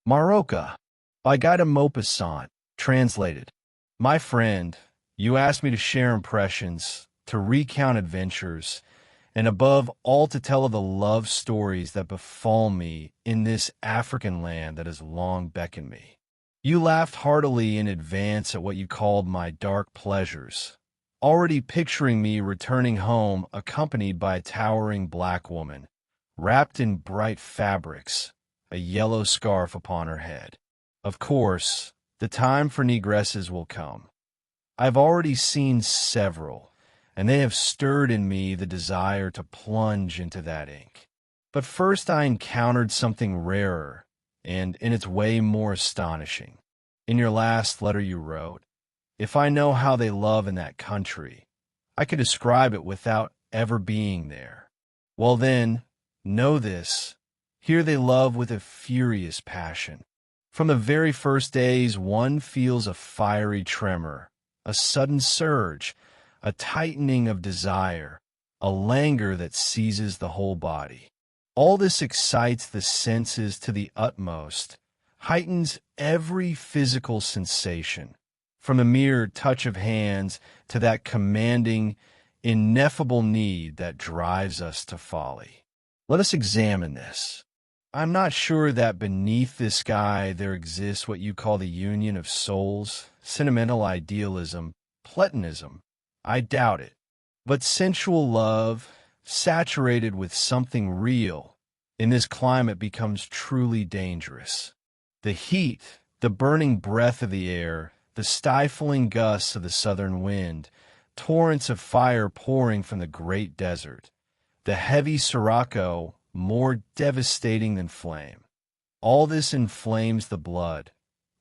Marroca, by Guy Maupassant, translated. My friend, you asked me to share impressions, to recount adventures, and above all to tell of the love stories that befall me in this African land that has long beckoned me. You laughed heartily in advance at what you called my dark pleasures, already picturing me returning home accompanied by a towering black woman, wrapped in bright fabrics, a yellow scarf upon her head. Of course, the time for negresses will come. I've already seen several, and they have stirred in me the desire to plunge into that ink. But first I encountered something rarer, and in its way more astonishing. In your last letter you wrote, "If I know how they love in that country, I could describe it without ever being there." Well then, know this, here they love with a furious passion. From the very first days one feels a fiery tremor, a sudden surge, a tightening of desire, a languor that seizes the whole body. All this excites the senses to the utmost, heightens every physical sensation, from the mere touch of hands to that commanding, ineffable need that drives us to folly. Let us examine this. I'm not sure that beneath this sky there exists what you call the union of souls, sentimental idealism, platonism. I doubt it. But sensual love, saturated with something real, in this climate becomes truly dangerous. The heat, the burning breath of the air, the stifling gusts of the southern wind, torrents of fire pouring from the great desert, the heavy sirocco, more devastating than flame. All this inflames the blood,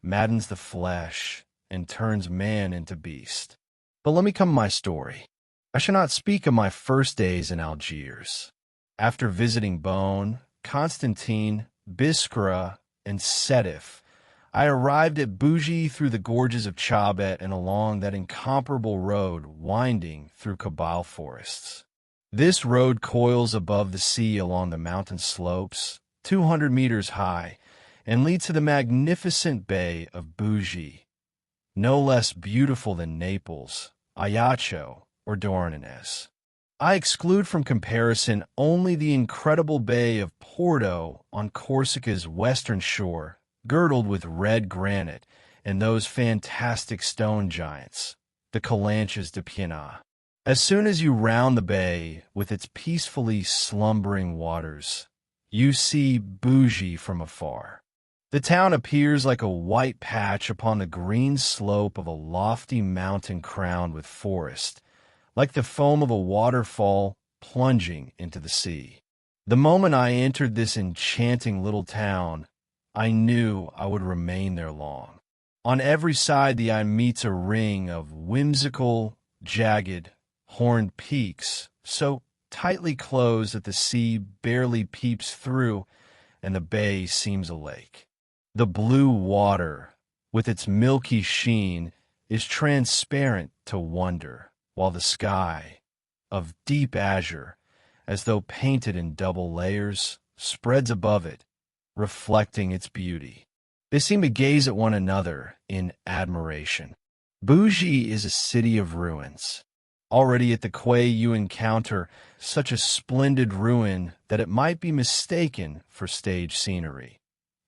maddens the flesh, and turns man into beast. But let me come to my story. I shall not speak of my first days in Algiers. After visiting Beaune, Constantine, Biskra, and Sétif, I arrived at Bougie through the gorges of Chabet and along that incomparable road winding through Kabyle forests. This road coils above the sea along the mountain slopes, 200 meters high, and leads to the magnificent bay of Bougie, no less beautiful than Naples, Ajaccio, or Dornanès. I exclude from comparison only the incredible bay of Porto on Corsica's western shore, girdled with red granite, and those fantastic stone giants, the Calanches de Piana. As soon as you round the bay with its peacefully slumbering waters, you see Bougie from afar. The town appears like a white patch upon the green slope of a lofty mountain crowned with forest, like the foam of a waterfall plunging into the sea. The moment I entered this enchanting little town, I knew I would remain there long. On every side the eye meets a ring of whimsical, jagged, horned peaks, so tightly closed that the sea barely peeps through and the bay seems a lake. The blue water, with its milky sheen, is transparent to wonder, while the sky, of deep azure, as though painted in double layers, spreads above it, reflecting its beauty. They seem to gaze at one another in admiration. Bougie is a city of ruins. Already at the quay you encounter such a splendid ruin that it might be mistaken for stage scenery.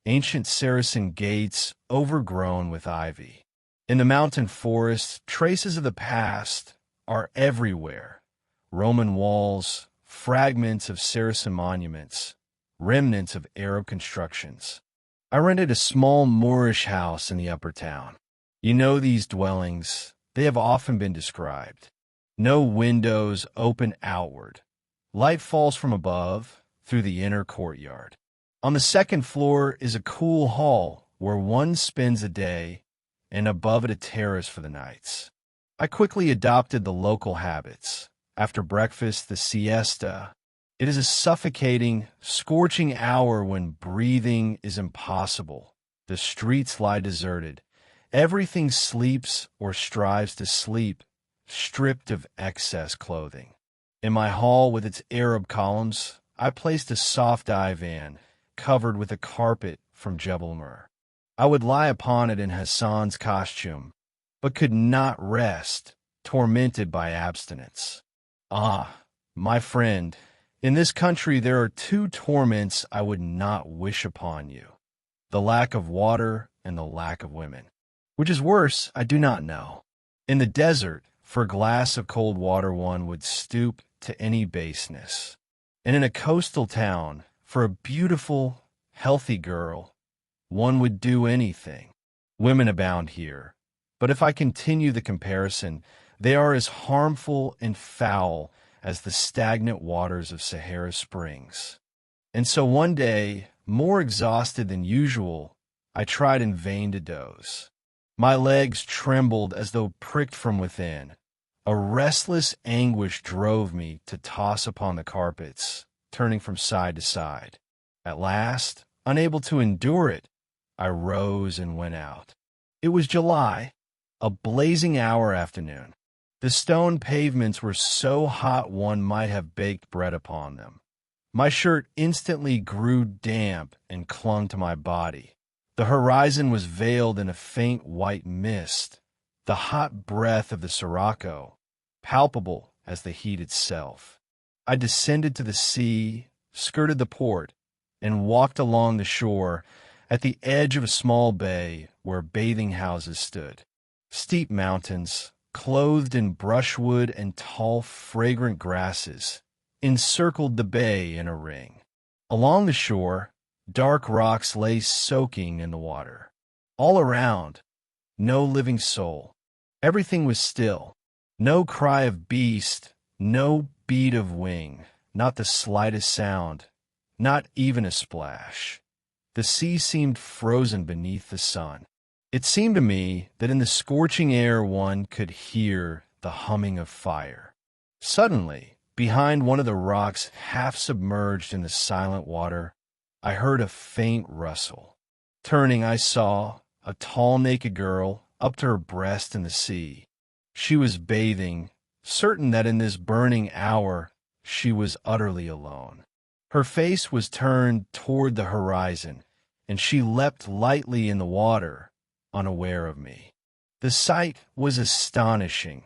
Ancient Saracen gates overgrown with ivy. In the mountain forests, traces of the past are everywhere. Roman walls, fragments of Saracen monuments, remnants of Arab constructions. I rented a small Moorish house in the upper town. You know these dwellings, they have often been described. No windows open outward. Light falls from above, through the inner courtyard. On the second floor is a cool hall where one spends a day, and above it a terrace for the nights. I quickly adopted the local habits. After breakfast, the siesta. It is a suffocating, scorching hour when breathing is impossible. The streets lie deserted. Everything sleeps or strives to sleep, stripped of excess clothing. In my hall with its Arab columns, I placed a soft divan, covered with a carpet from Jebel Mur. I would lie upon it in Hassan's costume, but could not rest, tormented by abstinence. Ah, my friend, in this country there are two torments I would not wish upon you: the lack of water and the lack of women. Which is worse, I do not know. In the desert, for a glass of cold water one would stoop to any baseness. And in a coastal town, for a beautiful, healthy girl, one would do anything. Women abound here, but if I continue the comparison, they are as harmful and foul as the stagnant waters of Sahara springs. And so one day, more exhausted than usual, I tried in vain to doze. My legs trembled as though pricked from within. A restless anguish drove me to toss upon the carpets, turning from side to side. At last, unable to endure it, I rose and went out. It was July, a blazing hour afternoon. The stone pavements were so hot one might have baked bread upon them. My shirt instantly grew damp and clung to my body. The horizon was veiled in a faint white mist, the hot breath of the sirocco, palpable as the heat itself. I descended to the sea, skirted the port, and walked along the shore at the edge of a small bay where bathing houses stood. Steep mountains, clothed in brushwood and tall, fragrant grasses, encircled the bay in a ring. Along the shore, dark rocks lay soaking in the water. All around, no living soul. Everything was still. No cry of beast, no beat of wing, not the slightest sound, not even a splash. The sea seemed frozen beneath the sun. It seemed to me that in the scorching air one could hear the humming of fire. Suddenly, behind one of the rocks half submerged in the silent water, I heard a faint rustle. Turning, I saw a tall, naked girl up to her breast in the sea. She was bathing, certain that in this burning hour she was utterly alone. Her face was turned toward the horizon, and she leapt lightly in the water, unaware of me. The sight was astonishing.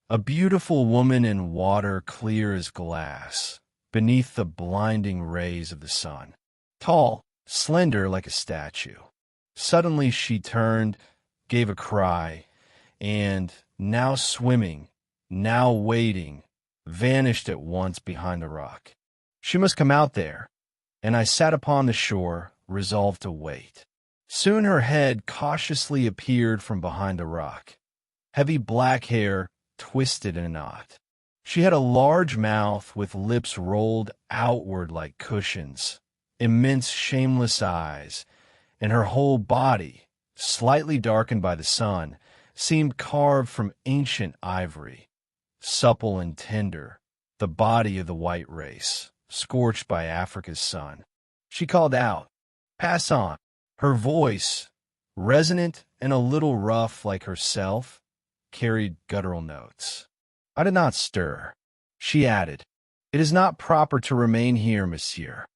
A beautiful woman in water clear as glass, beneath the blinding rays of the sun. Tall, slender like a statue. Suddenly she turned, gave a cry, and, now swimming, now wading, vanished at once behind a rock. She must come out there, and I sat upon the shore, resolved to wait. Soon her head cautiously appeared from behind a rock. Heavy black hair twisted in a knot. She had a large mouth with lips rolled outward like cushions, immense shameless eyes, and her whole body, slightly darkened by the sun, seemed carved from ancient ivory. Supple and tender, the body of the white race, scorched by Africa's sun. She called out, "Pass on." Her voice, resonant and a little rough like herself, carried guttural notes. I did not stir. She added, "It is not proper to remain here, monsieur."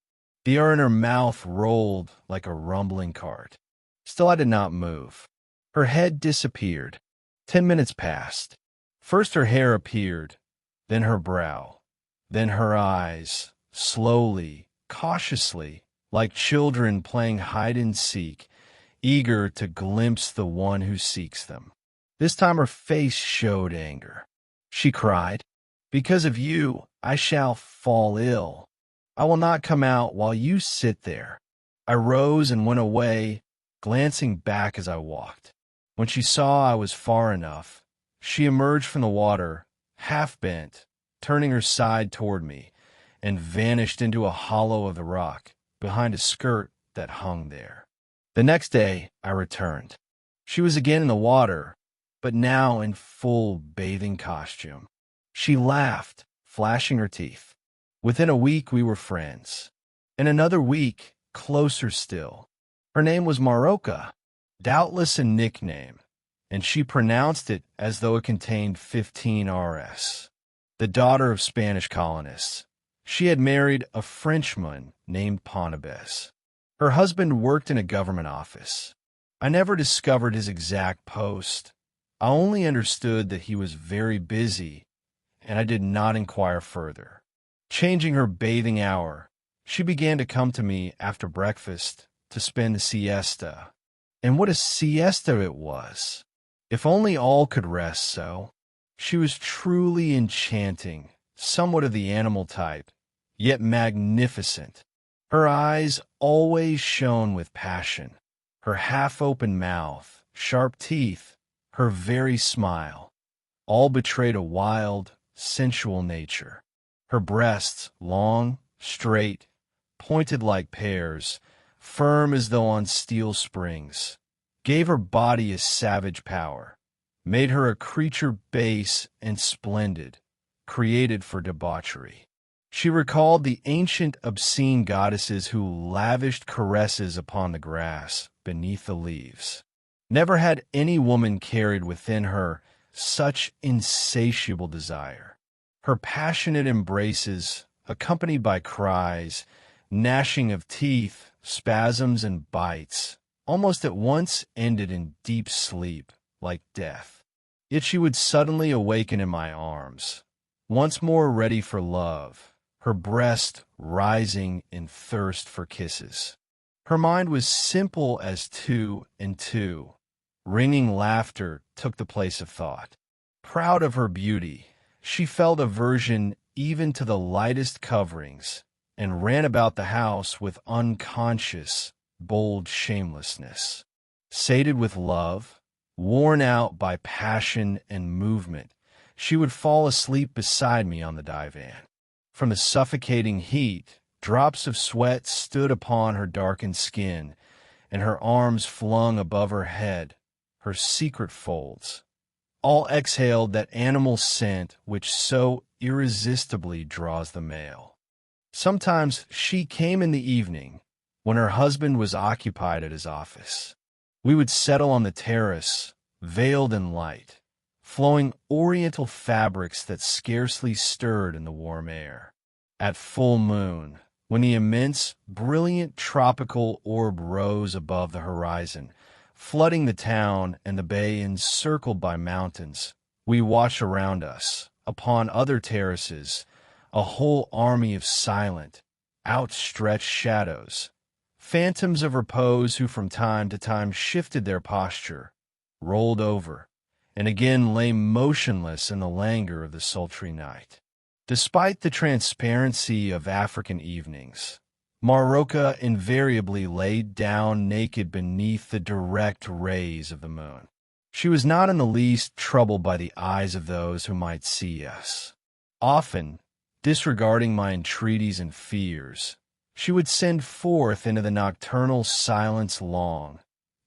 The air in her mouth rolled like a rumbling cart. Still I did not move. Her head disappeared. 10 minutes passed. First her hair appeared, then her brow, then her eyes, slowly, cautiously, like children playing hide-and-seek, eager to glimpse the one who seeks them. This time her face showed anger. She cried, "Because of you, I shall fall ill. I will not come out while you sit there." I rose and went away, glancing back as I walked. When she saw I was far enough, she emerged from the water, half bent, turning her side toward me, and vanished into a hollow of the rock behind a skirt that hung there. The next day I returned. She was again in the water, but now in full bathing costume. She laughed, flashing her teeth. Within a week we were friends. In another week, closer still. Her name was Marroca, doubtless a nickname, and she pronounced it as though it contained 15 Rs. The daughter of Spanish colonists, she had married a Frenchman named Ponibes. Her husband worked in a government office. I never discovered his exact post. I only understood that he was very busy, and I did not inquire further. Changing her bathing hour, she began to come to me after breakfast to spend a siesta. And what a siesta it was! If only all could rest so. She was truly enchanting, somewhat of the animal type, yet magnificent. Her eyes always shone with passion, her half-open mouth, sharp teeth, her very smile, all betrayed a wild, sensual nature. Her breasts, long, straight, pointed like pears, firm as though on steel springs, gave her body a savage power, made her a creature base and splendid, created for debauchery. She recalled the ancient obscene goddesses who lavished caresses upon the grass beneath the leaves. Never had any woman carried within her such insatiable desire. Her passionate embraces, accompanied by cries, gnashing of teeth, spasms, and bites, almost at once ended in deep sleep, like death. Yet she would suddenly awaken in my arms, once more ready for love, her breast rising in thirst for kisses. Her mind was simple as two and two. Ringing laughter took the place of thought. Proud of her beauty, she felt aversion even to the lightest coverings, and ran about the house with unconscious, bold shamelessness. Sated with love, worn out by passion and movement, she would fall asleep beside me on the divan. From the suffocating heat, drops of sweat stood upon her darkened skin, and her arms flung above her head, her secret folds, all exhaled that animal scent which so irresistibly draws the male. Sometimes she came in the evening, when her husband was occupied at his office. We would settle on the terrace, veiled in light, flowing oriental fabrics that scarcely stirred in the warm air. At full moon, when the immense, brilliant tropical orb rose above the horizon, flooding the town and the bay encircled by mountains, we watched around us, upon other terraces, a whole army of silent, outstretched shadows, phantoms of repose who from time to time shifted their posture, rolled over, and again lay motionless in the languor of the sultry night. Despite the transparency of African evenings, Marroca invariably laid down naked beneath the direct rays of the moon. She was not in the least troubled by the eyes of those who might see us. Often, disregarding my entreaties and fears, she would send forth into the nocturnal silence long,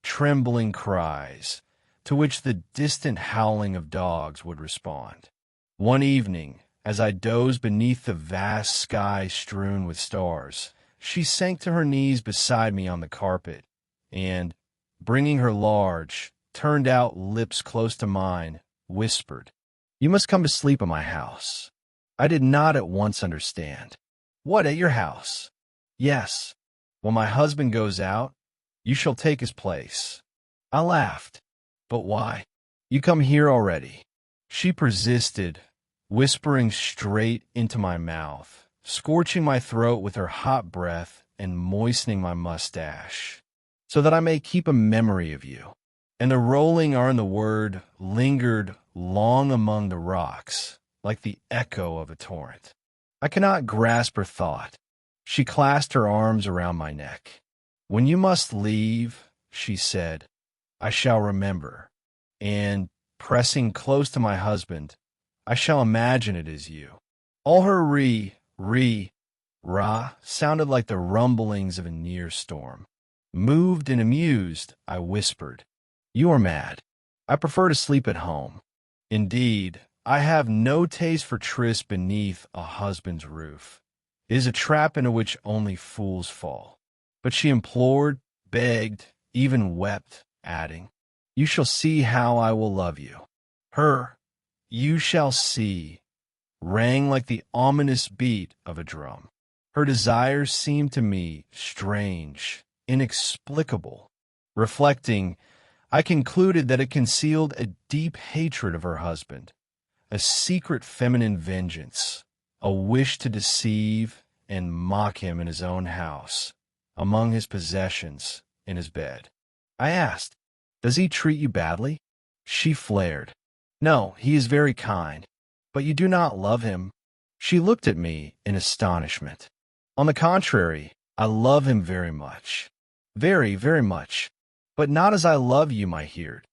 trembling cries, to which the distant howling of dogs would respond. One evening, as I dozed beneath the vast sky strewn with stars, she sank to her knees beside me on the carpet, and, bringing her large, turned-out lips close to mine, whispered, "You must come to sleep at my house." I did not at once understand. "What, at your house?" "Yes. When my husband goes out, you shall take his place." I laughed. "But why? You come here already." She persisted, whispering straight into my mouth, scorching my throat with her hot breath and moistening my mustache, "so that I may keep a memory of you." And the rolling R in the word lingered long among the rocks, like the echo of a torrent. I cannot grasp her thought. She clasped her arms around my neck. "When you must leave," she said, "I shall remember, and, pressing close to my husband, I shall imagine it is you." All her ra sounded like the rumblings of a near storm. Moved and amused, I whispered, "You are mad. I prefer to sleep at home. Indeed, I have no taste for tryst beneath a husband's roof. It is a trap into which only fools fall." But she implored, begged, even wept, adding, "You shall see how I will love you." Her "you shall see" rang like the ominous beat of a drum. Her desires seemed to me strange, inexplicable. Reflecting, I concluded that it concealed a deep hatred of her husband, a secret feminine vengeance, a wish to deceive and mock him in his own house, among his possessions, in his bed. I asked, "Does he treat you badly?" She flared. "No, he is very kind. But you do not love him." She looked at me in astonishment. "On the contrary, I love him very much. Very, very much. But not as I love you, my Heerd."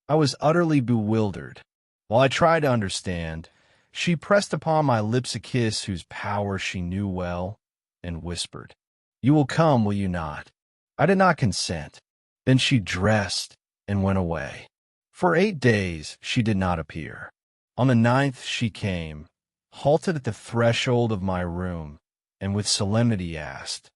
I was utterly bewildered. While I tried to understand, she pressed upon my lips a kiss whose power she knew well, and whispered, "You will come, will you not?" I did not consent. Then she dressed and went away. For 8 days she did not appear. On the 9th she came, halted at the threshold of my room, and with solemnity asked,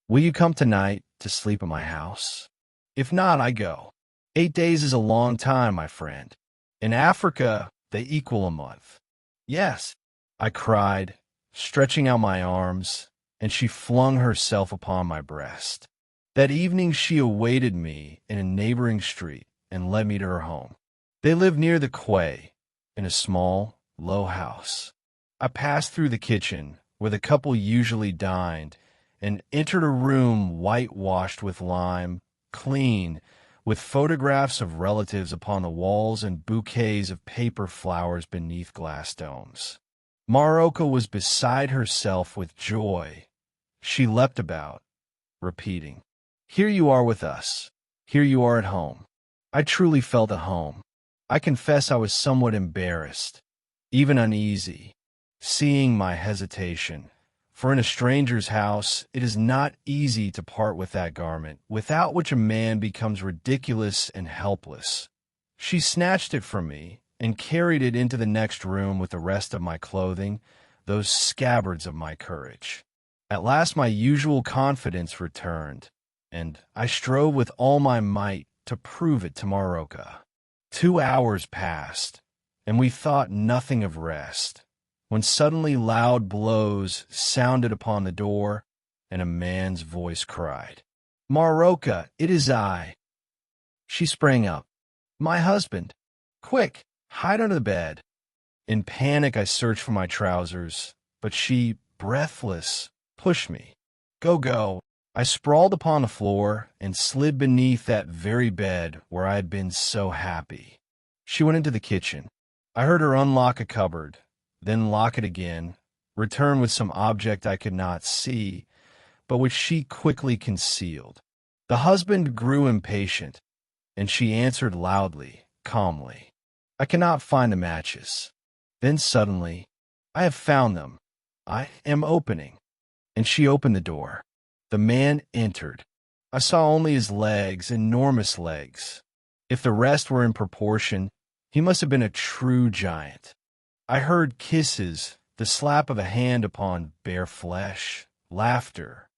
"Will you come tonight to sleep at my house? If not, I go." 8 days is a long time, my friend. In Africa, they equal a month. "Yes," I cried, stretching out my arms, and she flung herself upon my breast. That evening she awaited me in a neighboring street and led me to her home. They lived near the quay, in a small, low house. I passed through the kitchen, where the couple usually dined, and entered a room whitewashed with lime, clean, with photographs of relatives upon the walls and bouquets of paper flowers beneath glass domes. Marroca was beside herself with joy. She leapt about, repeating, "Here you are with us. Here you are at home." I truly felt at home. I confess I was somewhat embarrassed, even uneasy, seeing my hesitation, for in a stranger's house it is not easy to part with that garment, without which a man becomes ridiculous and helpless. She snatched it from me and carried it into the next room with the rest of my clothing, those scabbards of my courage. At last my usual confidence returned, and I strove with all my might to prove it to Marroca. 2 hours passed, and we thought nothing of rest, when suddenly loud blows sounded upon the door, and a man's voice cried, "Marroca, it is I." She sprang up. "My husband! Quick, hide under the bed." In panic I searched for my trousers, but she, breathless, pushed me. "Go, go." I sprawled upon the floor and slid beneath that very bed where I had been so happy. She went into the kitchen. I heard her unlock a cupboard, then lock it again, return with some object I could not see, but which she quickly concealed. The husband grew impatient, and she answered loudly, calmly, "I cannot find the matches." Then suddenly, "I have found them. I am opening." And she opened the door. The man entered. I saw only his legs, enormous legs. If the rest were in proportion, he must have been a true giant. I heard kisses, the slap of a hand upon bare flesh, laughter.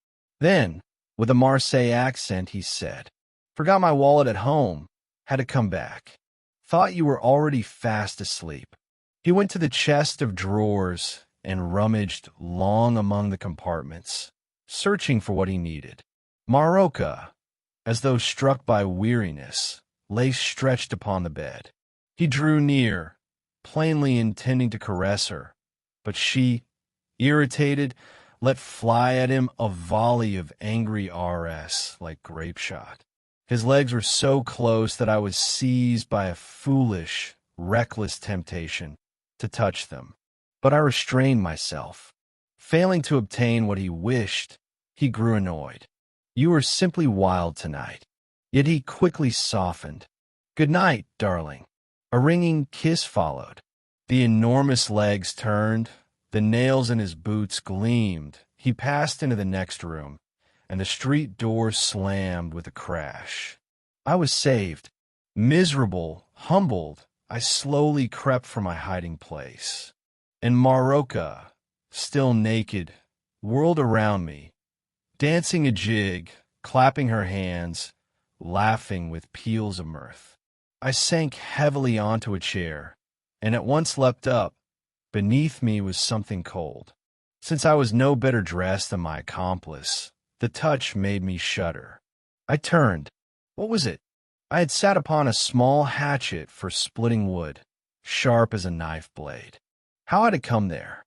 Then, with a Marseille accent, he said, "Forgot my wallet at home. Had to come back. Thought you were already fast asleep." He went to the chest of drawers and rummaged long among the compartments, searching for what he needed. Marroca, as though struck by weariness, lay stretched upon the bed. He drew near, plainly intending to caress her, but she, irritated, let fly at him a volley of angry RS like grape shot. His legs were so close that I was seized by a foolish, reckless temptation to touch them, but I restrained myself. Failing to obtain what he wished, he grew annoyed. "You are simply wild tonight." Yet he quickly softened. "Good night, darling." A ringing kiss followed. The enormous legs turned, the nails in his boots gleamed. He passed into the next room, and the street door slammed with a crash. I was saved. Miserable, humbled, I slowly crept from my hiding place. And Marroca, still naked, whirled around me, dancing a jig, clapping her hands, laughing with peals of mirth. I sank heavily onto a chair, and at once leapt up. Beneath me was something cold. Since I was no better dressed than my accomplice, the touch made me shudder. I turned. What was it? I had sat upon a small hatchet for splitting wood, sharp as a knife blade. How had it come there?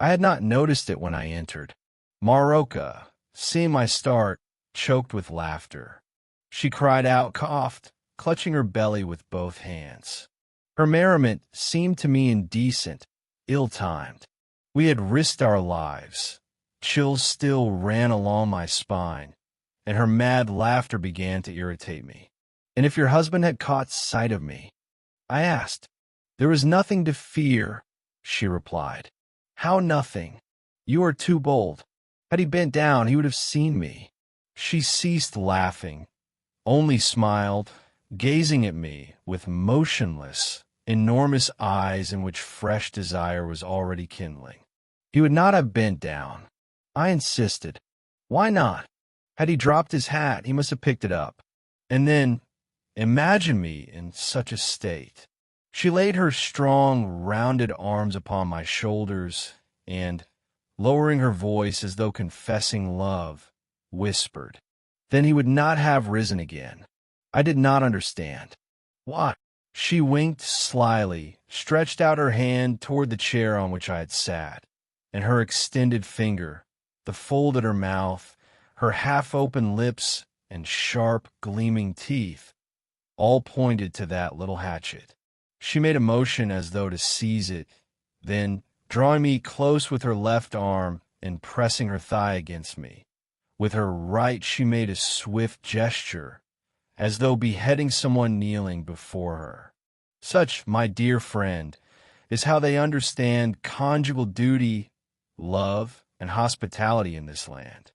I had not noticed it when I entered. Marroca, seeing my start, choked with laughter. She cried out, coughed, clutching her belly with both hands. Her merriment seemed to me indecent, ill-timed. We had risked our lives. Chills still ran along my spine, and her mad laughter began to irritate me. And if your husband had caught sight of me? I asked. There is nothing to fear, she replied. How nothing? You are too bold. Had he bent down, he would have seen me. She ceased laughing, only smiled, gazing at me with motionless, enormous eyes in which fresh desire was already kindling. He would not have bent down. I insisted. Why not? Had he dropped his hat, he must have picked it up. And then, imagine me in such a state. She laid her strong, rounded arms upon my shoulders and, lowering her voice as though confessing love, whispered, then he would not have risen again. I did not understand. Why? She winked slyly, stretched out her hand toward the chair on which I had sat, and her extended finger, the fold at her mouth, her half-open lips, and sharp, gleaming teeth, all pointed to that little hatchet. She made a motion as though to seize it, then, drawing me close with her left arm and pressing her thigh against me, with her right she made a swift gesture, as though beheading someone kneeling before her. Such, my dear friend, is how they understand conjugal duty, love, and hospitality in this land.